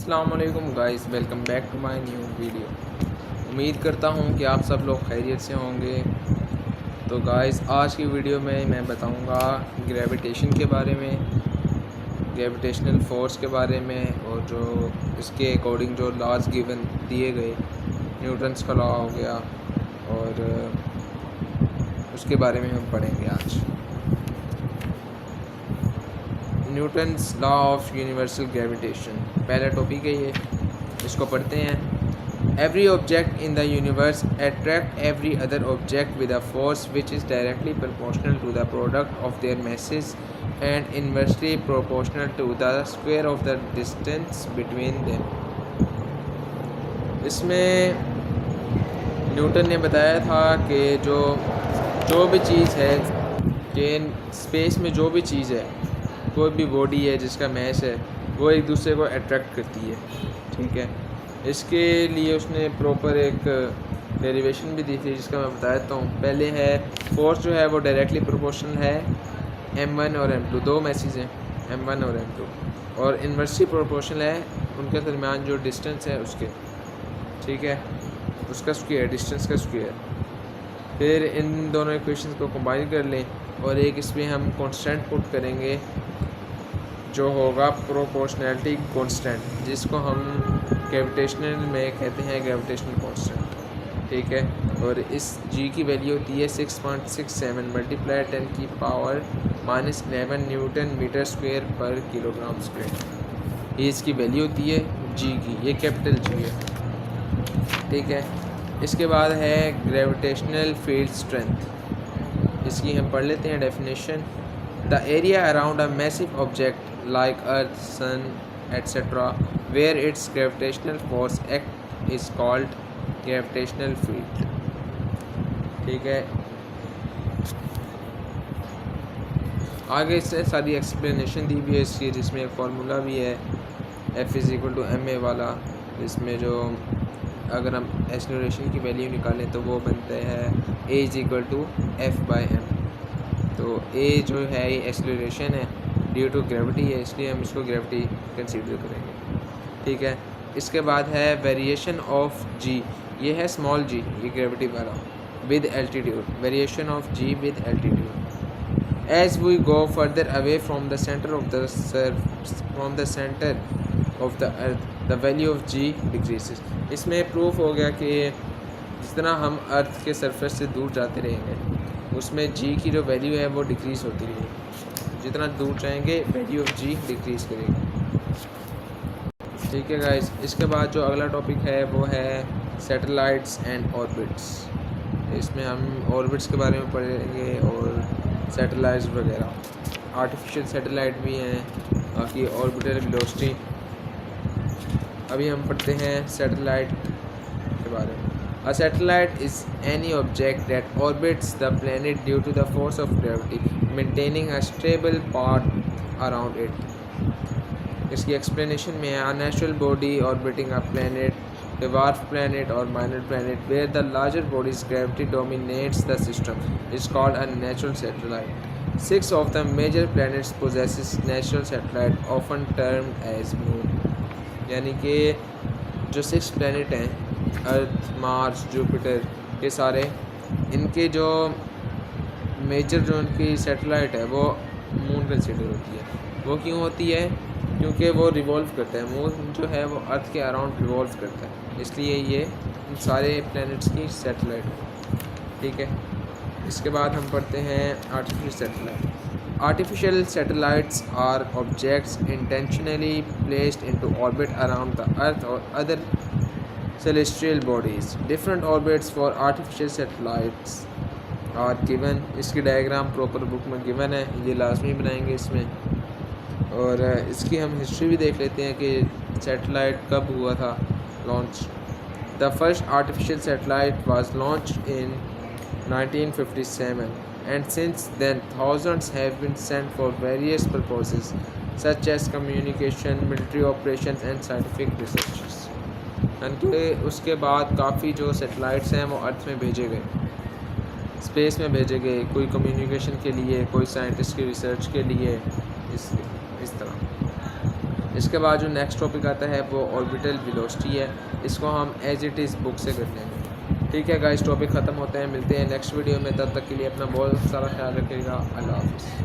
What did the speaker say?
अस्सलामुअलैकुम guys, welcome back to my new video. उम्मीद करता हूँ कि आप सब लोग खैरियत से होंगे। तो गाइस, आज की वीडियो में मैं बताऊँगा ग्रेविटेशन के बारे में, ग्रेविटेशनल फोर्स के बारे में, और जो इसके अकॉर्डिंग जो लॉज गिवन दिए गए, न्यूटन्स का लॉ हो गया, और उसके बारे में हम पढ़ेंगे आज। Newton's law of universal gravitation पहला टॉपिक है ये, इसको पढ़ते हैं। Every object in the universe attract every other object with a force which is directly proportional to the product of their message and inversely proportional to the square of the distance between them. इसमें Newton ने बताया था कि जो भी चीज़ है, कि space में जो भी चीज़ है, कोई भी बॉडी है जिसका मैस है, वो एक दूसरे को अट्रैक्ट करती है। ठीक है, इसके लिए उसने प्रॉपर एक डेरिवेशन भी दी थी जिसका मैं बता देता हूँ। पहले है फोर्स जो है वो डायरेक्टली प्रोपोर्शनल है m1 और m2, दो मैसेज हैं m1 और m2, और इन्वर्सली प्रोपोर्शनल है उनके दरमियान जो डिस्टेंस है उसके, ठीक है, उसका स्क्वायर, डिस्टेंस का स्क्वायर। फिर इन दोनों इक्वेशंस को कंबाइन कर लें और एक इसमें हम कांस्टेंट पुट करेंगे जो होगा प्रोपोर्शनैलिटी कांस्टेंट, जिसको हम ग्रेविटेशनल में कहते हैं ग्रेविटेशनल कांस्टेंट। ठीक है, और इस g की वैल्यू होती है 6.67 मल्टीप्लाई 10 की पावर -11 न्यूटन मीटर स्क्वायर पर किलोग्राम स्क्वायर। ये इसकी वैल्यू होती है g की, ये कैपिटल G है। ठीक है, इसके बाद है ग्रेविटेशनल फील्ड स्ट्रेंथ। इसकी हम पढ़ लेते हैं definition. The area around a massive object like earth, sun, etc. where its gravitational force act is called gravitational field। ठीक है, आगे इससे सारी एक्सप्लेनेशन दी भी है इसकी, जिसमें एक फार्मूला भी है F=ma वाला, इसमें जो अगर हम एक्सेलरेशन की वैल्यू निकालें तो वो बनता है A=F/m। तो A जो है ये एक्सेलरेशन है, ड्यू टू ग्रेविटी है, इसलिए हम इसको ग्रेविटी कंसीडर करेंगे। ठीक है, इसके बाद है वेरिएशन ऑफ g, ये है स्मॉल g, ये ग्रेविटी वाला, with altitude, variation of g with altitude. As we go further away from the centre of the earth the value of g decreases. इसमें प्रूफ हो गया कि जिस तरह हम अर्थ के सरफेस से दूर जाते रहेंगे, उसमें g की जो वैल्यू है वो डिक्रीज़ होती रहेगी। जितना दूर जाएंगे वैल्यू ऑफ g डिक्रीज़ करेगी। ठीक है गाइस, इसके बाद जो अगला टॉपिक है वो है सैटेलाइट्स एंड ऑर्बिट्स। इसमें हम ऑर्बिट्स के बारे में पढ़ेंगे और सैटेलाइट्स वगैरह। आर्टिफिशियल सैटेलाइट भी हैं, बाकी ऑर्बिटल वेलोसिटी। अभी हम पढ़ते हैं सैटेलाइट के बारे में। A satellite is any object that orbits the planet due to the force of gravity, maintaining a stable path around it। इसकी एक्सप्लेनेशन में a natural body orbiting a planet, a dwarf planet or minor planet where the larger body's gravity dominates the system is called a natural satellite। Six of the major planets possesses natural satellite, often termed as moon। यानी कि जो 6 planet हैं, अर्थ, Mars, Jupiter, ये सारे, इनके जो major जो उनकी सैटेलाइट है वो मून कंसिडर होती है। वो क्यों होती है? क्योंकि वो रिवॉल्व करता है, मून जो है वो अर्थ के अराउंड रिवॉल्व करता है, इसलिए ये इन सारे प्लैनेट्स की सैटेलाइट है। ठीक है, इसके बाद हम पढ़ते हैं artificial satellite. Artificial satellites are objects intentionally placed into orbit around the Earth or other celestial bodies। Different orbits for artificial satellites are given। इसकी डायग्राम प्रॉपर बुक में गिवन है, ये लाजमी बनाएंगे इसमें। और इसकी हम हिस्ट्री भी देख लेते हैं कि सैटेलाइट कब हुआ था launch. The first artificial satellite was launched in 1957 and since then thousands have been sent for various purposes such as communication, military operations and scientific researches। यानी उसके बाद काफ़ी जो सैटेलाइट्स हैं वो अर्थ में भेजे गए, स्पेस में भेजे गए, कोई कम्युनिकेशन के लिए, कोई साइंटिस्ट की रिसर्च के लिए, इस तरह। इसके बाद जो नेक्स्ट टॉपिक आता है वो ऑर्बिटल वेलोसिटी है, इसको हम एज इट इज़ बुक से कर लेंगे। ठीक है गाइस, टॉपिक ख़त्म होते हैं, मिलते हैं नेक्स्ट वीडियो में। तब तक के लिए अपना बहुत सारा ख्याल रखिएगा। अल्लाह हाफ़िज़।